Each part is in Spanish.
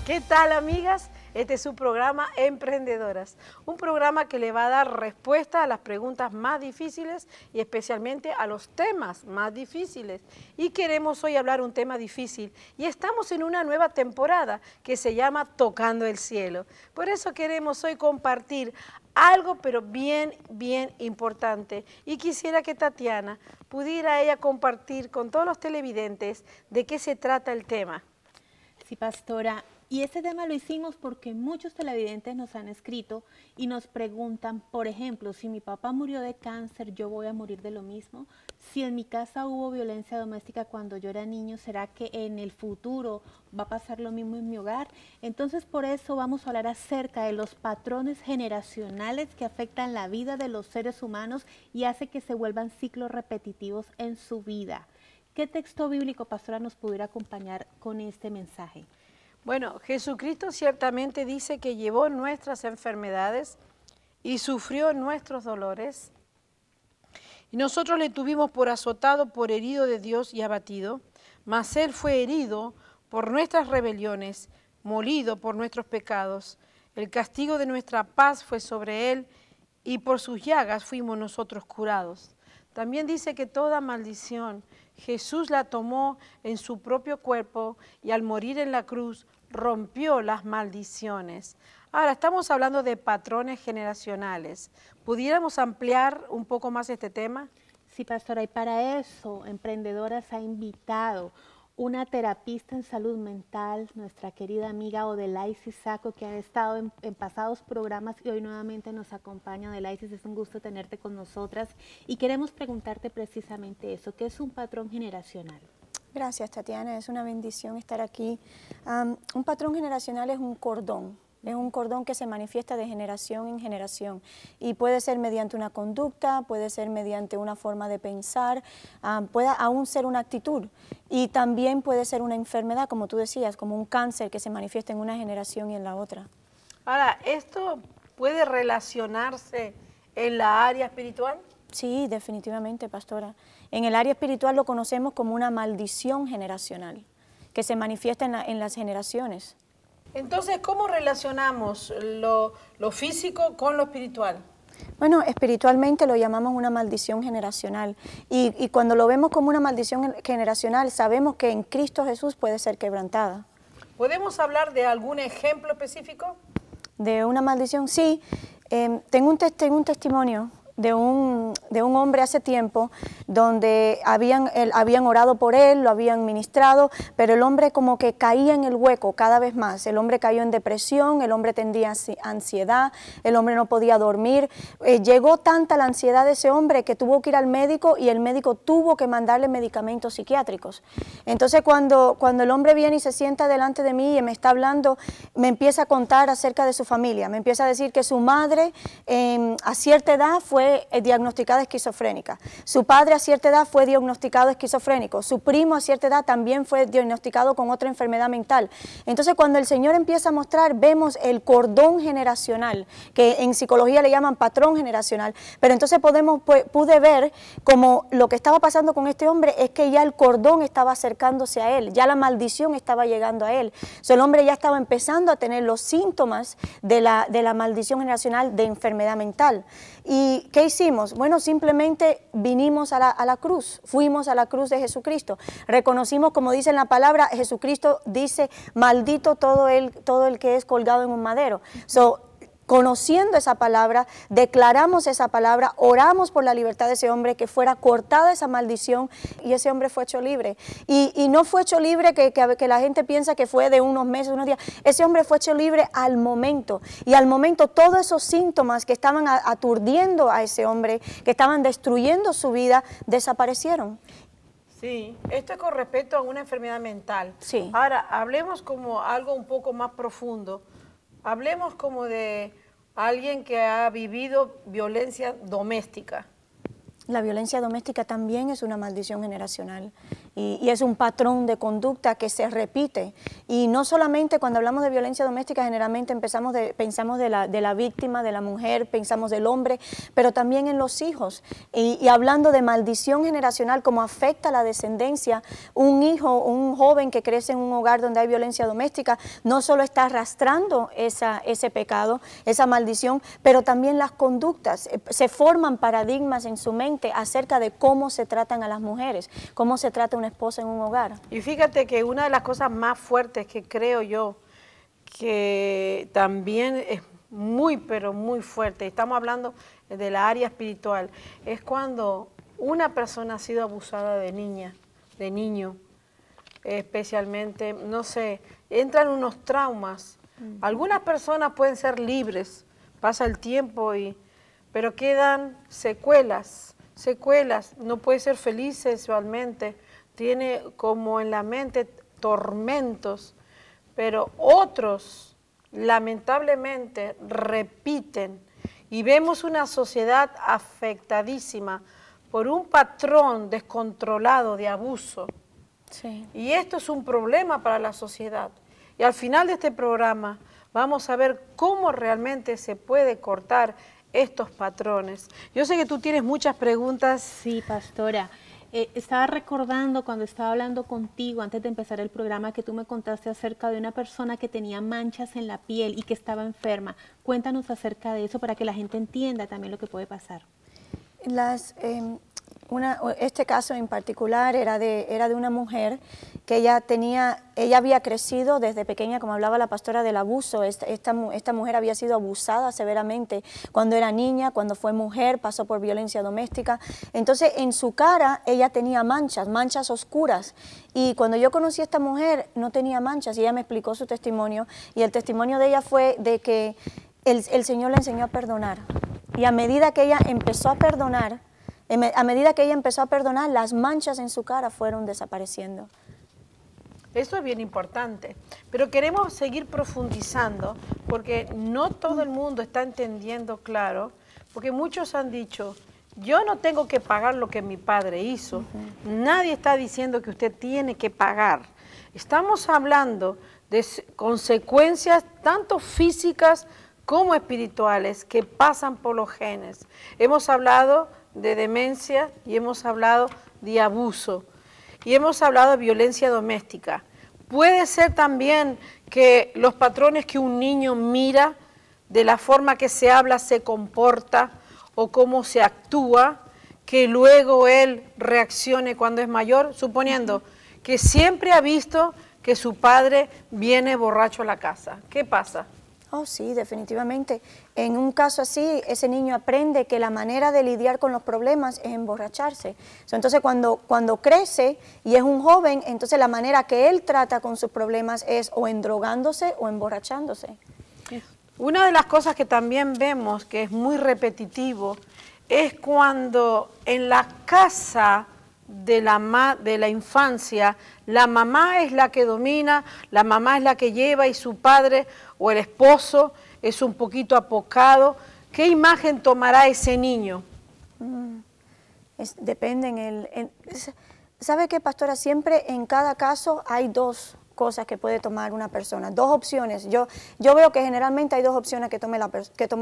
¿Qué tal, amigas? Este es su programa Emprendedoras, un programa que le va a dar respuesta a las preguntas más difíciles y especialmente a los temas más difíciles. Y queremos hoy hablar un tema difícil y estamos en una nueva temporada que se llama Tocando el Cielo. Por eso queremos hoy compartir algo pero bien importante, y quisiera que Tatiana pudiera ella compartir con todos los televidentes de qué se trata el tema. Sí, pastora, y este tema lo hicimos porque muchos televidentes nos han escrito y nos preguntan, por ejemplo, si mi papá murió de cáncer, ¿yo voy a morir de lo mismo? Si en mi casa hubo violencia doméstica cuando yo era niño, ¿será que en el futuro va a pasar lo mismo en mi hogar? Entonces, por eso vamos a hablar acerca de los patrones generacionales que afectan la vida de los seres humanos y hace que se vuelvan ciclos repetitivos en su vida. ¿Qué texto bíblico, pastora, nos pudiera acompañar con este mensaje? Bueno, Jesucristo ciertamente dice que llevó nuestras enfermedades y sufrió nuestros dolores. Y nosotros le tuvimos por azotado, por herido de Dios y abatido, mas Él fue herido por nuestras rebeliones, molido por nuestros pecados. El castigo de nuestra paz fue sobre Él y por sus llagas fuimos nosotros curados. También dice que toda maldición Jesús la tomó en su propio cuerpo y al morir en la cruz rompió las maldiciones. Ahora, estamos hablando de patrones generacionales. ¿Pudiéramos ampliar un poco más este tema? Sí, pastora, y para eso Emprendedoras ha invitado una terapista en salud mental, nuestra querida amiga Odelaisis Saco, que ha estado en pasados programas y hoy nuevamente nos acompaña. Odelaisis, es un gusto tenerte con nosotras y queremos preguntarte precisamente eso, ¿qué es un patrón generacional? Gracias, Tatiana, es una bendición estar aquí. Un patrón generacional es un cordón. Es un cordón que se manifiesta de generación en generación y puede ser mediante una conducta, puede ser mediante una forma de pensar, puede aún ser una actitud y también puede ser una enfermedad, como tú decías, como un cáncer que se manifiesta en una generación y en la otra. Ahora, ¿esto puede relacionarse en la área espiritual? Sí, definitivamente, pastora. En el área espiritual lo conocemos como una maldición generacional que se manifiesta en las generaciones. Entonces, ¿cómo relacionamos lo físico con lo espiritual? Bueno, espiritualmente lo llamamos una maldición generacional y cuando lo vemos como una maldición generacional sabemos que en Cristo Jesús puede ser quebrantada. ¿Podemos hablar de algún ejemplo específico? De una maldición, sí. Tengo un testimonio de un hombre hace tiempo donde habían orado por él, lo habían ministrado, pero el hombre como que caía en el hueco cada vez más. El hombre cayó en depresión, el hombre tendría ansiedad, el hombre no podía dormir. Llegó tanta la ansiedad de ese hombre que tuvo que ir al médico y el médico tuvo que mandarle medicamentos psiquiátricos. Entonces cuando el hombre viene y se sienta delante de mí y me está hablando, me empieza a contar acerca de su familia, me empieza a decir que su madre a cierta edad fue diagnosticada esquizofrénica. Su padre a cierta edad fue diagnosticado esquizofrénico. Su primo a cierta edad también fue diagnosticado con otra enfermedad mental. Entonces, cuando el Señor empieza a mostrar, vemos el cordón generacional, que en psicología le llaman patrón generacional. Pero entonces pude ver como lo que estaba pasando con este hombre es que ya el cordón estaba acercándose a él, ya la maldición estaba llegando a él. El hombre ya estaba empezando a tener los síntomas de la maldición generacional de enfermedad mental. ¿Y qué hicimos? Bueno, simplemente vinimos a la cruz, fuimos a la cruz de Jesucristo. Reconocimos, como dice en la palabra, Jesucristo dice, maldito todo el que es colgado en un madero. Conociendo esa palabra, declaramos esa palabra, oramos por la libertad de ese hombre, que fuera cortada esa maldición y ese hombre fue hecho libre. Y no fue hecho libre que la gente piensa que fue de unos meses, unos días. Ese hombre fue hecho libre al momento. Y al momento todos esos síntomas que estaban aturdiendo a ese hombre, que estaban destruyendo su vida, desaparecieron. Sí, esto es con respecto a una enfermedad mental. Sí. Ahora, hablemos como algo un poco más profundo. Hablemos como de alguien que ha vivido violencia doméstica. La violencia doméstica también es una maldición generacional. y es un patrón de conducta que se repite. Y no solamente cuando hablamos de violencia doméstica, generalmente pensamos de la víctima, de la mujer, pensamos del hombre, pero también en los hijos. Y hablando de maldición generacional, cómo afecta la descendencia, un hijo, un joven que crece en un hogar donde hay violencia doméstica, no solo está arrastrando ese pecado, esa maldición, pero también las conductas. Se forman paradigmas en su mente acerca de cómo se tratan a las mujeres, cómo se trata una esposa en un hogar. Y fíjate que una de las cosas más fuertes que creo yo que también es muy, pero muy fuerte, estamos hablando de la área espiritual, es cuando una persona ha sido abusada de niña, de niño, especialmente, no sé, entran unos traumas. Algunas personas pueden ser libres, pasa el tiempo, pero quedan secuelas, no puede ser feliz sexualmente, tiene como en la mente tormentos, pero otros lamentablemente repiten y vemos una sociedad afectadísima por un patrón descontrolado de abuso. Sí. Y esto es un problema para la sociedad. Y al final de este programa vamos a ver cómo realmente se puede cortar estos patrones. Yo sé que tú tienes muchas preguntas. Sí, pastora. Estaba recordando cuando estaba hablando contigo antes de empezar el programa que tú me contaste acerca de una persona que tenía manchas en la piel y que estaba enferma. Cuéntanos acerca de eso para que la gente entienda también lo que puede pasar. Este caso en particular era de una mujer que ella había crecido desde pequeña, como hablaba la pastora, del abuso. Esta mujer había sido abusada severamente cuando era niña, cuando fue mujer, pasó por violencia doméstica. Entonces en su cara ella tenía manchas oscuras. Y cuando yo conocí a esta mujer no tenía manchas y ella me explicó su testimonio. Y el testimonio de ella fue de que el Señor le enseñó a perdonar. Y a medida que ella empezó a perdonar, las manchas en su cara fueron desapareciendo. Esto es bien importante, pero queremos seguir profundizando porque no todo el mundo está entendiendo claro, porque muchos han dicho, yo no tengo que pagar lo que mi padre hizo. Nadie está diciendo que usted tiene que pagar. Estamos hablando de consecuencias tanto físicas como espirituales que pasan por los genes. Hemos hablado de demencia y hemos hablado de abuso y hemos hablado de violencia doméstica. Puede ser también que los patrones que un niño mira, de la forma que se habla, se comporta o cómo se actúa, que luego él reaccione cuando es mayor, suponiendo que siempre ha visto que su padre viene borracho a la casa. ¿Qué pasa? Oh, sí, definitivamente. En un caso así, ese niño aprende que la manera de lidiar con los problemas es emborracharse. Entonces, cuando crece y es un joven, entonces la manera que él trata con sus problemas es o endrogándose o emborrachándose. Una de las cosas que también vemos que es muy repetitivo es cuando en la casa de la infancia, la mamá es la que domina, la mamá es la que lleva y su padre o el esposo es un poquito apocado. ¿Qué imagen tomará ese niño? Depende. ¿Sabe qué, pastora? Siempre en cada caso hay dos cosas que puede tomar una persona, dos opciones. Yo veo que generalmente hay dos opciones que toma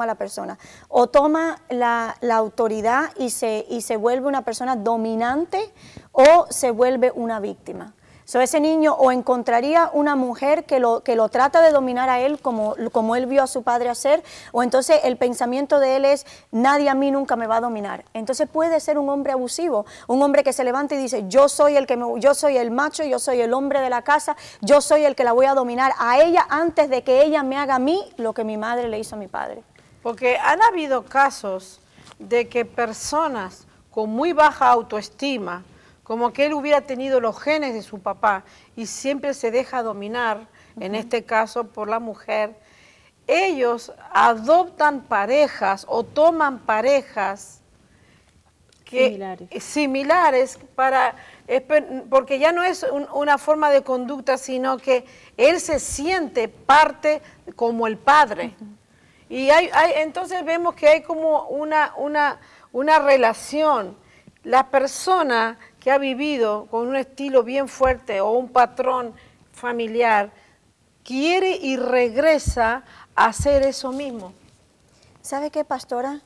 la persona. O toma la autoridad y se vuelve una persona dominante o se vuelve una víctima. Ese niño o encontraría una mujer que lo trata de dominar a él como él vio a su padre hacer, o entonces el pensamiento de él es, nadie a mí nunca me va a dominar. Entonces puede ser un hombre abusivo, un hombre que se levanta y dice, yo soy el macho, yo soy el hombre de la casa, yo soy el que la voy a dominar a ella antes de que ella me haga a mí lo que mi madre le hizo a mi padre. Porque han habido casos de que personas con muy baja autoestima, como que él hubiera tenido los genes de su papá y siempre se deja dominar, en este caso por la mujer, ellos adoptan parejas o toman parejas similares porque ya no es una forma de conducta, sino que él se siente parte como el padre. Y entonces vemos que hay como una relación. La persona que ha vivido con un estilo bien fuerte o un patrón familiar, quiere y regresa a hacer eso mismo. ¿Sabe qué, pastora?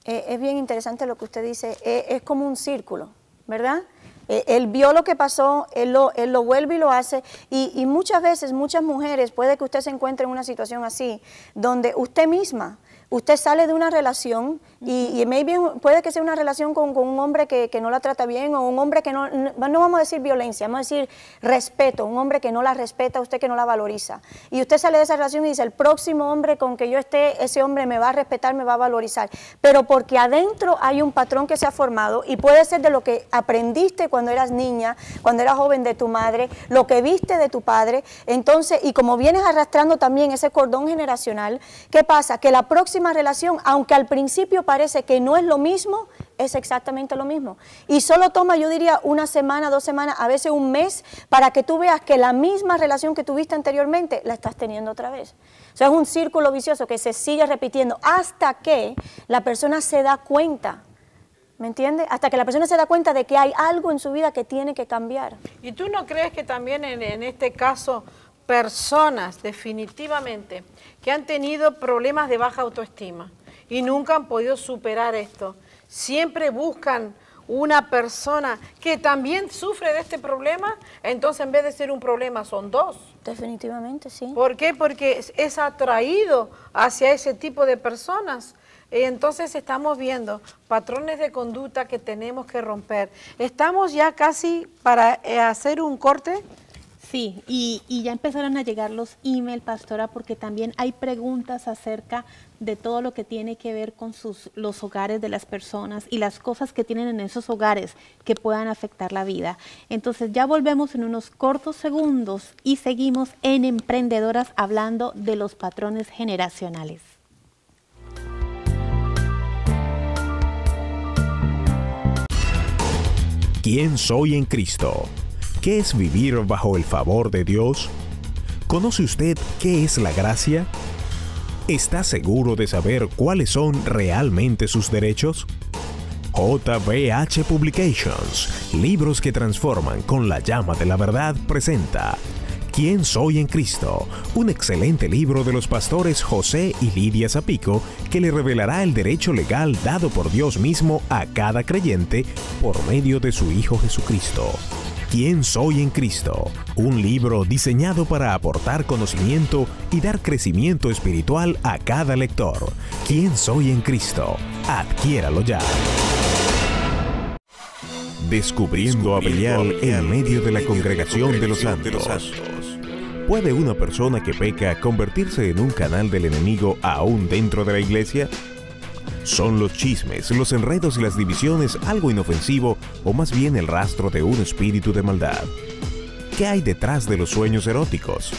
Es bien interesante lo que usted dice, es como un círculo, ¿verdad? Él vio lo que pasó, él lo vuelve y lo hace, y muchas veces, muchas mujeres, puede que usted se encuentre en una situación así, donde usted sale de una relación y maybe puede que sea una relación con un hombre que no la trata bien, o un hombre que no vamos a decir violencia, vamos a decir respeto, un hombre que no la respeta, usted que no la valoriza. Y usted sale de esa relación y dice, el próximo hombre con que yo esté, ese hombre me va a respetar, me va a valorizar. Pero porque adentro hay un patrón que se ha formado, y puede ser de lo que aprendiste cuando eras niña, cuando eras joven, de tu madre, lo que viste de tu padre. Entonces, y como vienes arrastrando también ese cordón generacional, ¿qué pasa? Que la próxima relación, aunque al principio parece que no es lo mismo, es exactamente lo mismo. Y solo toma, yo diría, una semana, 2 semanas, a veces un mes, para que tú veas que la misma relación que tuviste anteriormente la estás teniendo otra vez. O sea, es un círculo vicioso que se sigue repitiendo hasta que la persona se da cuenta. ¿Me entiende? Hasta que la persona se da cuenta de que hay algo en su vida que tiene que cambiar. ¿Y tú no crees que también en este caso personas definitivamente que han tenido problemas de baja autoestima y nunca han podido superar esto, siempre buscan una persona que también sufre de este problema? Entonces, en vez de ser un problema, son 2. Definitivamente, sí. ¿Por qué? Porque es atraído hacia ese tipo de personas. Entonces estamos viendo patrones de conducta que tenemos que romper. Estamos ya casi para hacer un corte. Sí, y ya empezaron a llegar los emails, pastora, porque también hay preguntas acerca de todo lo que tiene que ver con los hogares de las personas y las cosas que tienen en esos hogares que puedan afectar la vida. Entonces ya volvemos en unos cortos segundos y seguimos en Emprendedoras hablando de los patrones generacionales. ¿Quién soy en Cristo? ¿Qué es vivir bajo el favor de Dios? ¿Conoce usted qué es la gracia? ¿Está seguro de saber cuáles son realmente sus derechos? JBH Publications, libros que transforman con la llama de la verdad, presenta ¿Quién soy en Cristo? Un excelente libro de los pastores José y Lidia Zapico que le revelará el derecho legal dado por Dios mismo a cada creyente por medio de su Hijo Jesucristo. ¿Quién soy en Cristo? Un libro diseñado para aportar conocimiento y dar crecimiento espiritual a cada lector. ¿Quién soy en Cristo? Adquiéralo ya. Descubriendo a Belial en medio de la congregación de los santos. ¿Puede una persona que peca convertirse en un canal del enemigo aún dentro de la iglesia? ¿Son los chismes, los enredos y las divisiones algo inofensivo o más bien el rastro de un espíritu de maldad? ¿Qué hay detrás de los sueños eróticos?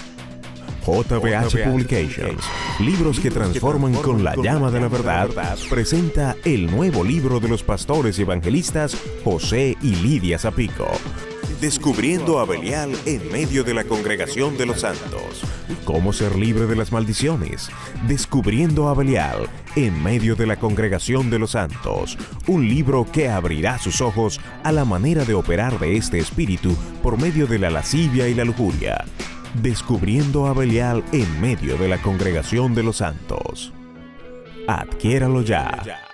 JBH Publications, libros que transforman con la llama de la verdad, presenta el nuevo libro de los pastores y evangelistas José y Lidia Zapico. Descubriendo a Belial en medio de la congregación de los santos. ¿Cómo ser libre de las maldiciones? Descubriendo a Belial en medio de la congregación de los santos. Un libro que abrirá sus ojos a la manera de operar de este espíritu por medio de la lascivia y la lujuria. Descubriendo a Belial en medio de la congregación de los santos. Adquiéralo ya.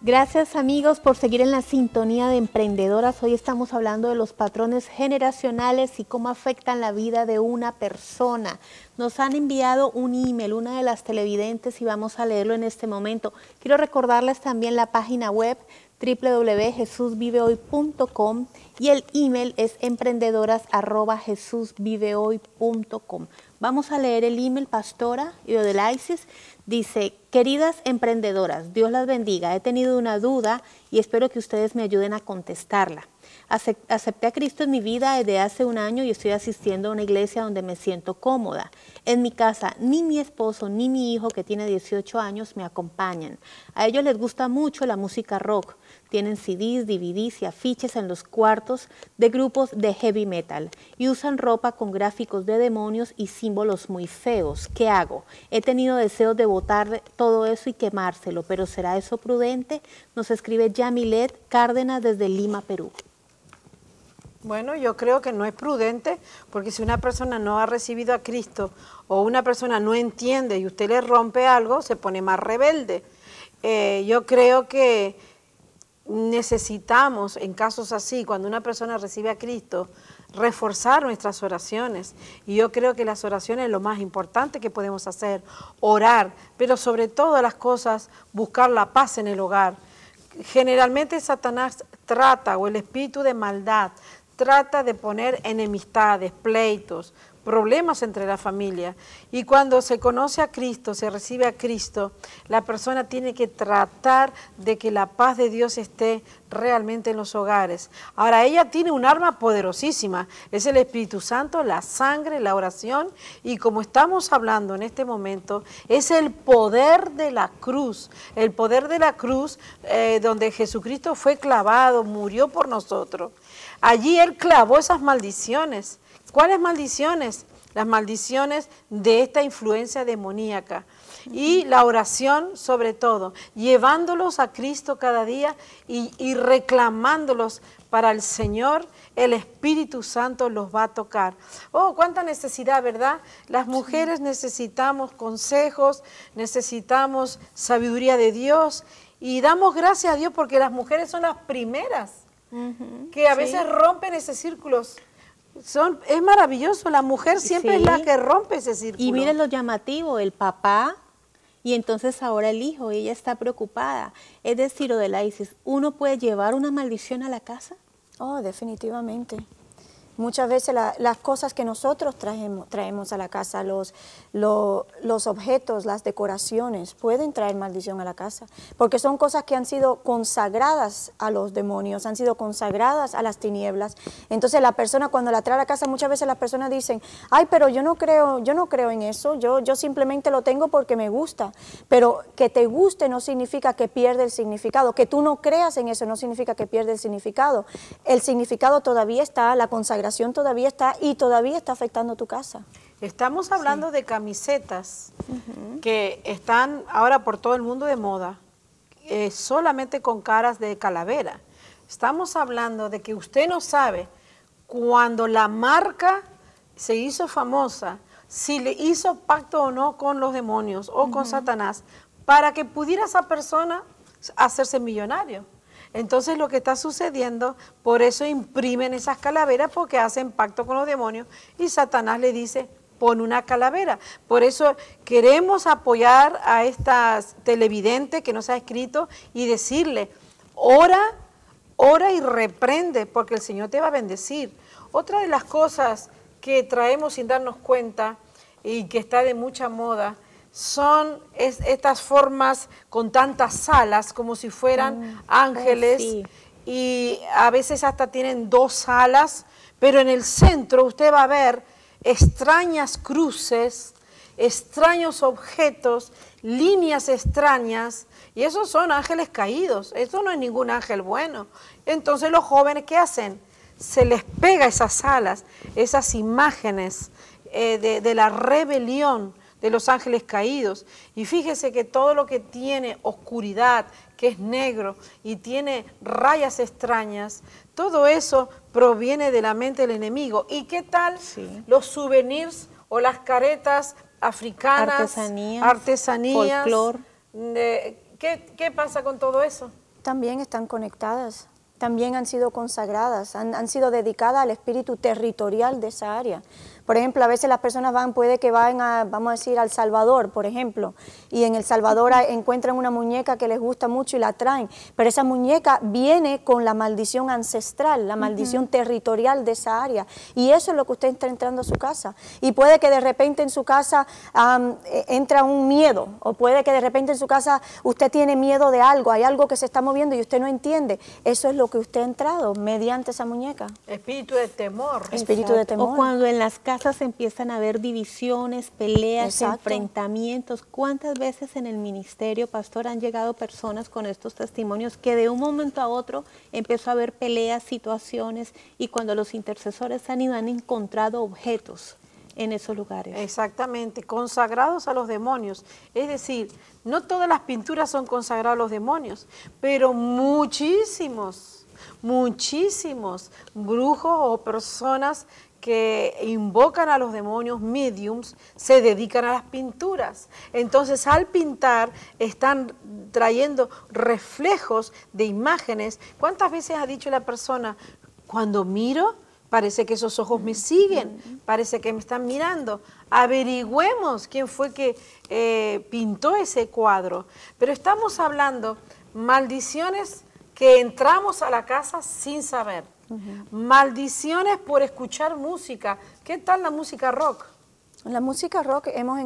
Gracias amigos por seguir en la sintonía de Emprendedoras. Hoy estamos hablando de los patrones generacionales y cómo afectan la vida de una persona. Nos han enviado un email, una de las televidentes, y vamos a leerlo en este momento. Quiero recordarles también la página web www.jesusvivehoy.com y el email es emprendedoras@jesusvivehoy.com. Vamos a leer el email, pastora Iodelaisis. Dice: queridas emprendedoras, Dios las bendiga. He tenido una duda y espero que ustedes me ayuden a contestarla. Acepté a Cristo en mi vida desde hace un año y estoy asistiendo a una iglesia donde me siento cómoda. En mi casa, ni mi esposo ni mi hijo, que tiene 18 años, me acompañan. A ellos les gusta mucho la música rock. Tienen CDs, DVDs y afiches en los cuartos de grupos de heavy metal y usan ropa con gráficos de demonios y símbolos muy feos. ¿Qué hago? He tenido deseos de botar todo eso y quemárselo, pero ¿será eso prudente? Nos escribe Yamilet Cárdenas desde Lima, Perú. Bueno, yo creo que no es prudente, porque si una persona no ha recibido a Cristo o una persona no entiende y usted le rompe algo, se pone más rebelde. Yo creo que necesitamos, en casos así, cuando una persona recibe a Cristo, reforzar nuestras oraciones. Y yo creo que las oraciones es lo más importante que podemos hacer, orar, pero sobre todas las cosas, buscar la paz en el hogar. Generalmente Satanás trata, o el espíritu de maldad, trata de poner enemistades, pleitos, problemas entre la familia. Y cuando se conoce a Cristo, se recibe a Cristo, la persona tiene que tratar de que la paz de Dios esté realmente en los hogares. Ahora, ella tiene un arma poderosísima, es el Espíritu Santo, la sangre, la oración, y como estamos hablando en este momento, es el poder de la cruz, donde Jesucristo fue clavado, murió por nosotros. Allí Él clavó esas maldiciones. ¿Cuáles maldiciones? Las maldiciones de esta influencia demoníaca. Y la oración sobre todo, llevándolos a Cristo cada día y reclamándolos para el Señor, el Espíritu Santo los va a tocar. Oh, cuánta necesidad, ¿verdad? Las mujeres necesitamos consejos, necesitamos sabiduría de Dios y damos gracias a Dios porque las mujeres son las primeras que a veces rompen esos círculos. Es maravilloso, la mujer siempre es la que rompe ese círculo. Y miren lo llamativo, el papá y entonces ahora el hijo, ella está preocupada. Es decir, Odelaisis, ¿uno puede llevar una maldición a la casa? Oh, definitivamente. Muchas veces las cosas que nosotros traemos a la casa, los objetos, las decoraciones, pueden traer maldición a la casa, porque son cosas que han sido consagradas a los demonios, han sido consagradas a las tinieblas. Entonces la persona cuando la trae a la casa, muchas veces las personas dicen, ay, pero yo no creo en eso, yo simplemente lo tengo porque me gusta. Pero que te guste no significa que pierde el significado, que tú no creas en eso no significa que pierde el significado. El significado todavía está, la consagración todavía está y todavía está afectando tu casa. Estamos hablando de camisetas que están ahora por todo el mundo de moda, solamente con caras de calavera. Estamos hablando de que usted no sabe cuando la marca se hizo famosa, si le hizo pacto o no con los demonios o con Satanás, para que pudiera esa persona hacerse millonario. Entonces lo que está sucediendo, por eso imprimen esas calaveras, porque hacen pacto con los demonios y Satanás le dice, pon una calavera. Por eso queremos apoyar a estas televidentes que nos ha escrito y decirle, ora y reprende, porque el Señor te va a bendecir. Otra de las cosas que traemos sin darnos cuenta y que está de mucha moda, son estas formas con tantas alas, como si fueran ángeles, y a veces hasta tienen 2 alas, pero en el centro usted va a ver extrañas cruces, extraños objetos, líneas extrañas, y esos son ángeles caídos, eso no es ningún ángel bueno. Entonces los jóvenes, ¿qué hacen? Se les pega esas alas, esas imágenes de la rebelión, de los ángeles caídos, y fíjese que todo lo que tiene oscuridad, que es negro y tiene rayas extrañas, todo eso proviene de la mente del enemigo. ¿Y qué tal los souvenirs o las caretas africanas, artesanías, folclor? ¿Qué pasa con todo eso? También están conectadas. También han sido consagradas, han sido dedicadas al espíritu territorial de esa área. Por ejemplo, a veces las personas puede que vayan a, vamos a decir, al Salvador, por ejemplo, y en El Salvador encuentran una muñeca que les gusta mucho y la traen, pero esa muñeca viene con la maldición ancestral, la maldición territorial de esa área, y eso es lo que usted está entrando a su casa. Y puede que de repente en su casa entra un miedo, o puede que de repente en su casa usted tiene miedo de algo, hay algo que se está moviendo y usted no entiende. Eso es lo que usted ha entrado mediante esa muñeca. Espíritu de temor. Espíritu de temor. O cuando en las casas empiezan a haber divisiones, peleas, Exacto. enfrentamientos. ¿Cuántas veces en el ministerio, pastor, han llegado personas con estos testimonios que de un momento a otro empezó a haber peleas, situaciones, y cuando los intercesores han ido, han encontrado objetos en esos lugares? Exactamente, consagrados a los demonios. Es decir, no todas las pinturas son consagradas a los demonios, pero muchísimos brujos o personas que invocan a los demonios, mediums, se dedican a las pinturas. Entonces, al pintar, están trayendo reflejos de imágenes. ¿Cuántas veces ha dicho la persona, cuando miro, parece que esos ojos me siguen, parece que me están mirando? Averigüemos quién fue que pintó ese cuadro. Pero estamos hablando maldiciones que entramos a la casa sin saber. Maldiciones por escuchar música. ¿Qué tal la música rock? La música rock hemos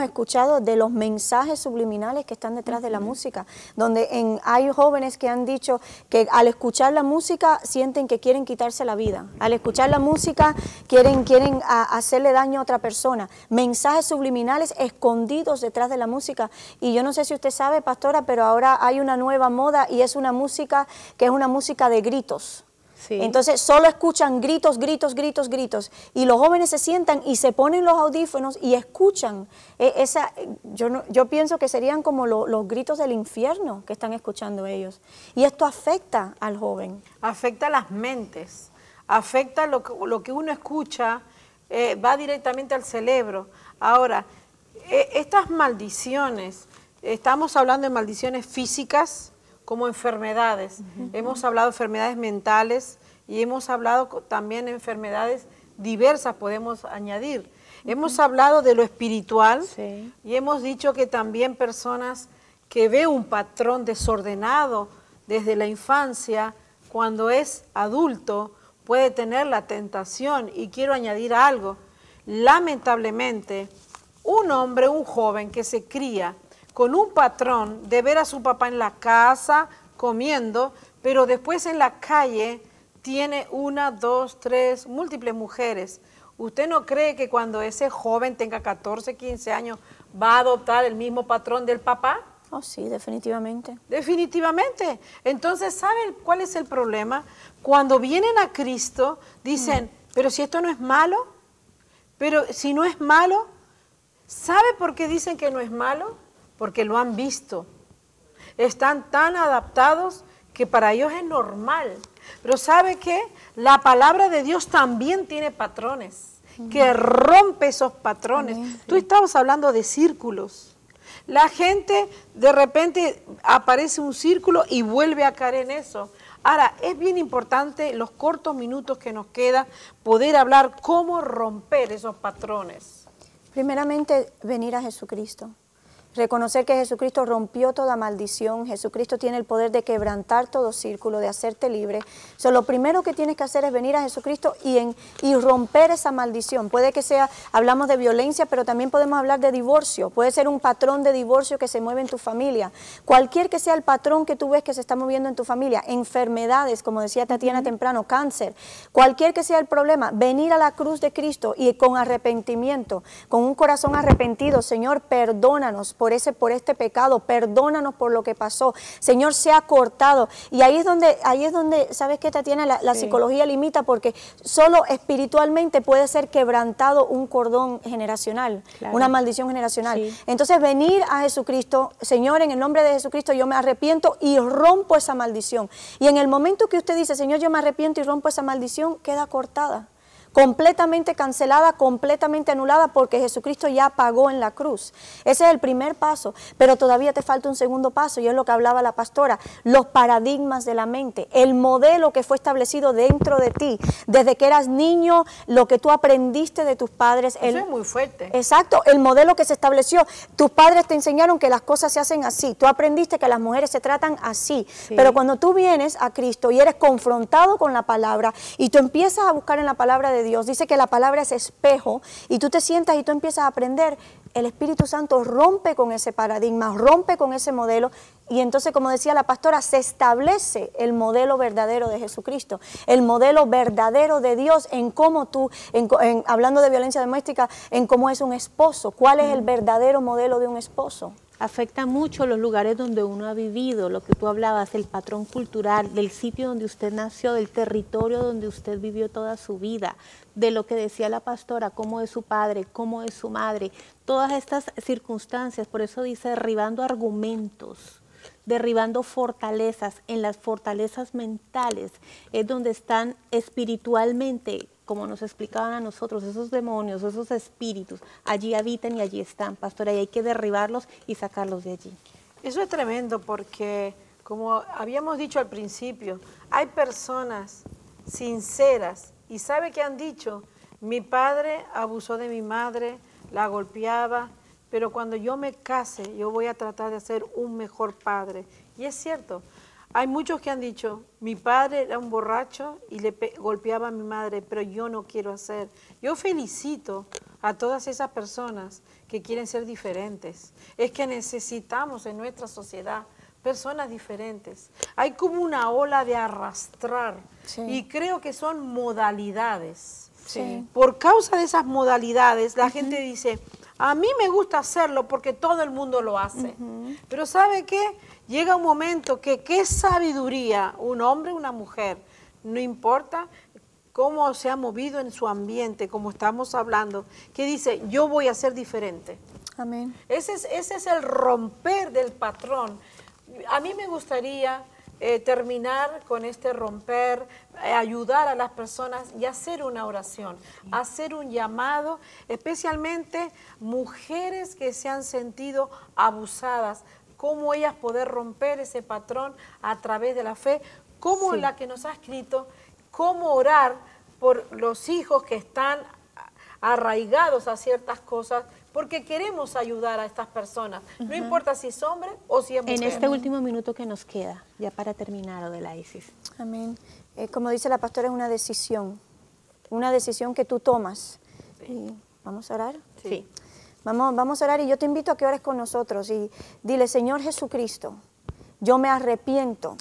escuchado de los mensajes subliminales que están detrás de la música, donde hay jóvenes que han dicho que al escuchar la música sienten que quieren quitarse la vida, al escuchar la música quieren hacerle daño a otra persona, mensajes subliminales escondidos detrás de la música. Y yo no sé si usted sabe, pastora, pero ahora hay una nueva moda y es una música que es una música de gritos. Sí. Entonces solo escuchan gritos, gritos, gritos, gritos, y los jóvenes se sientan y se ponen los audífonos y escuchan. Yo pienso que serían como los gritos del infierno que están escuchando ellos, y esto afecta al joven. Afecta las mentes, afecta lo que uno escucha, va directamente al cerebro. Ahora, estas maldiciones, estamos hablando de maldiciones físicas, como enfermedades. Hemos hablado de enfermedades mentales y hemos hablado también de enfermedades diversas, podemos añadir. Hemos hablado de lo espiritual, sí, y hemos dicho que también personas que ven un patrón desordenado desde la infancia, cuando es adulto, puede tener la tentación. Y quiero añadir algo. Lamentablemente, un hombre, un joven que se cría con un patrón de ver a su papá en la casa comiendo, pero después en la calle tiene 1, 2, 3, múltiples mujeres. ¿Usted no cree que cuando ese joven tenga 14, 15 años va a adoptar el mismo patrón del papá? Oh, sí, definitivamente. Definitivamente. Entonces, ¿saben cuál es el problema? Cuando vienen a Cristo, dicen, pero si esto no es malo, pero si no es malo, ¿sabe por qué dicen que no es malo? Porque lo han visto. Están tan adaptados que para ellos es normal. Pero ¿sabe qué? La palabra de Dios también tiene patrones, que rompe esos patrones. Sí. Tú estabas hablando de círculos. La gente de repente aparece un círculo y vuelve a caer en eso. Ahora, es bien importante, los cortos minutos que nos queda, poder hablar cómo romper esos patrones. Primeramente, venir a Jesucristo. Reconocer que Jesucristo rompió toda maldición, Jesucristo tiene el poder de quebrantar todo círculo, de hacerte libre. Lo primero que tienes que hacer es venir a Jesucristo y romper esa maldición. Puede que sea, hablamos de violencia, pero también podemos hablar de divorcio. Puede ser un patrón de divorcio que se mueve en tu familia. Cualquier que sea el patrón que tú ves que se está moviendo en tu familia, enfermedades, como decía Tatiana temprano, cáncer, cualquier que sea el problema, venir a la cruz de Cristo y con arrepentimiento, con un corazón arrepentido. Señor, perdónanos por este pecado, perdónanos por lo que pasó. Señor, se ha cortado. Y ahí es donde ¿sabes qué, Tatiana? La psicología limita, porque solo espiritualmente puede ser quebrantado un cordón generacional, una maldición generacional. Sí. Entonces, venir a Jesucristo, Señor, en el nombre de Jesucristo, yo me arrepiento y rompo esa maldición. Y en el momento que usted dice, Señor, yo me arrepiento y rompo esa maldición, queda cortada. completamente cancelada, completamente anulada, porque Jesucristo ya pagó en la cruz. Ese es el primer paso, pero todavía te falta un segundo paso, y es lo que hablaba la pastora, los paradigmas de la mente, el modelo que fue establecido dentro de ti, desde que eras niño, lo que tú aprendiste de tus padres. Eso es muy fuerte. Exacto, el modelo que se estableció. Tus padres te enseñaron que las cosas se hacen así, tú aprendiste que las mujeres se tratan así, pero cuando tú vienes a Cristo y eres confrontado con la palabra y tú empiezas a buscar en la palabra de Dios, dice que la palabra es espejo, y tú te sientas y tú empiezas a aprender, el Espíritu Santo rompe con ese paradigma, rompe con ese modelo, y entonces, como decía la pastora, se establece el modelo verdadero de Jesucristo, el modelo verdadero de Dios en cómo tú, hablando de violencia doméstica, en cómo es un esposo, cuál es el verdadero modelo de un esposo. Afecta mucho los lugares donde uno ha vivido, lo que tú hablabas, el patrón cultural, del sitio donde usted nació, del territorio donde usted vivió toda su vida, de lo que decía la pastora, cómo es su padre, cómo es su madre, todas estas circunstancias. Por eso dice derribando argumentos, derribando fortalezas. En las fortalezas mentales es donde están espiritualmente, como nos explicaban a nosotros, esos demonios, esos espíritus, allí habitan y allí están, pastora, y hay que derribarlos y sacarlos de allí. Eso es tremendo porque, como habíamos dicho al principio, hay personas sinceras y ¿sabe qué han dicho? Mi padre abusó de mi madre, la golpeaba, pero cuando yo me case, yo voy a tratar de ser un mejor padre. Y es cierto. Hay muchos que han dicho, mi padre era un borracho y le golpeaba a mi madre, pero yo no quiero hacer. Yo felicito a todas esas personas que quieren ser diferentes. Es que necesitamos en nuestra sociedad personas diferentes. Hay como una ola de arrastrar y creo que son modalidades. Por causa de esas modalidades, la gente dice, a mí me gusta hacerlo porque todo el mundo lo hace. Pero ¿sabe qué? Llega un momento que qué sabiduría, un hombre o una mujer, no importa cómo se ha movido en su ambiente, como estamos hablando, que dice, yo voy a ser diferente. Amén. Ese es el romper del patrón. A mí me gustaría terminar con este romper, ayudar a las personas y hacer una oración, hacer un llamado, especialmente mujeres que se han sentido abusadas, cómo ellas poder romper ese patrón a través de la fe, como la que nos ha escrito, cómo orar por los hijos que están arraigados a ciertas cosas, porque queremos ayudar a estas personas, no importa si es hombre o si es mujer. En este último minuto que nos queda, ya para terminar, Odela Isis. Amén. Como dice la pastora, es una decisión que tú tomas. Y ¿vamos a orar? Sí. Vamos a orar, y yo te invito a que ores con nosotros y dile, Señor Jesucristo, yo me arrepiento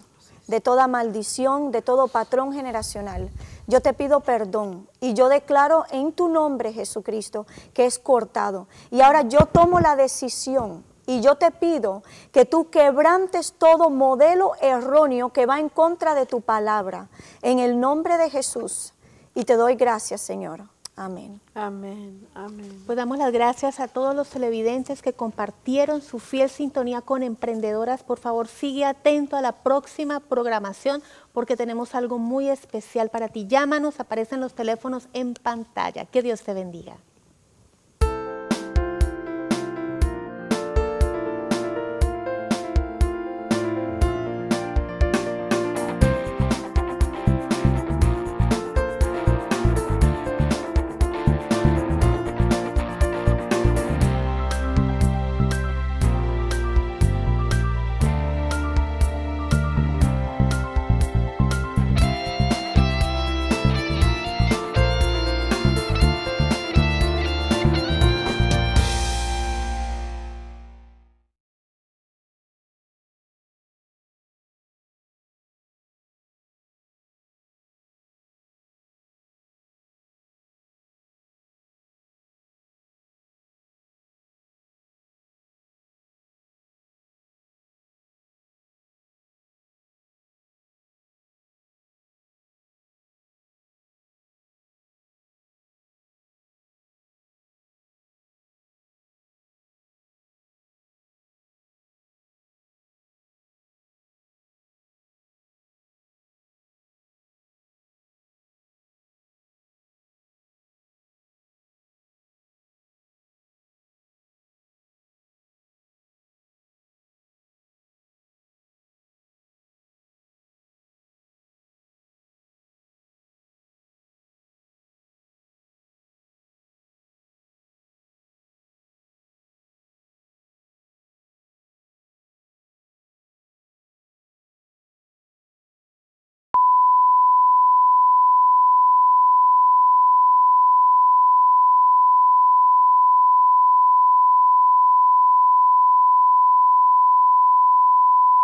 de toda maldición, de todo patrón generacional. Yo te pido perdón y yo declaro en tu nombre, Jesucristo, que es cortado. Y ahora yo tomo la decisión y yo te pido que tú quebrantes todo modelo erróneo que va en contra de tu palabra. En el nombre de Jesús. Y te doy gracias, Señor. Amén. Amén, amén. Pues damos las gracias a todos los televidentes que compartieron su fiel sintonía con Emprendedoras. Por favor, sigue atento a la próxima programación porque tenemos algo muy especial para ti. Llámanos, aparecen los teléfonos en pantalla. Que Dios te bendiga.